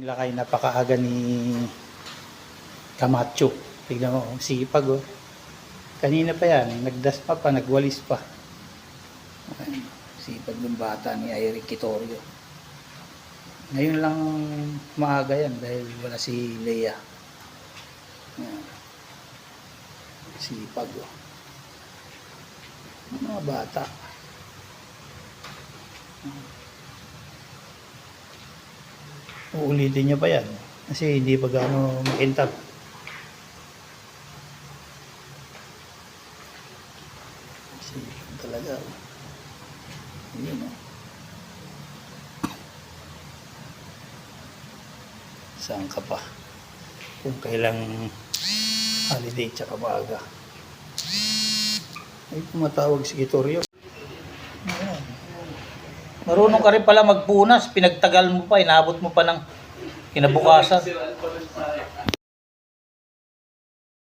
Lakay napakaaga ni Camacho. Tignan mo, sipag oh. Kanina pa yan, nagdaspa pa, nagwalis pa. Ayan, sipag ng bata ni Eric Quitorio. Ngayon lang maaga yan dahil wala si Lea. Ayan. Sipag oh. Mga bata. Uulitin niya pa yan kasi hindi pa gaano makintab. Sipag talaga oh. Yun oh. Saan ka pa? Kung kailang holiday tsaka maaga. Ay, tumatawag si Quitorio. Ayan. Marunong ka rin pala magpunas. Pinagtagal mo pa, inabot mo pa ng kinabukasan.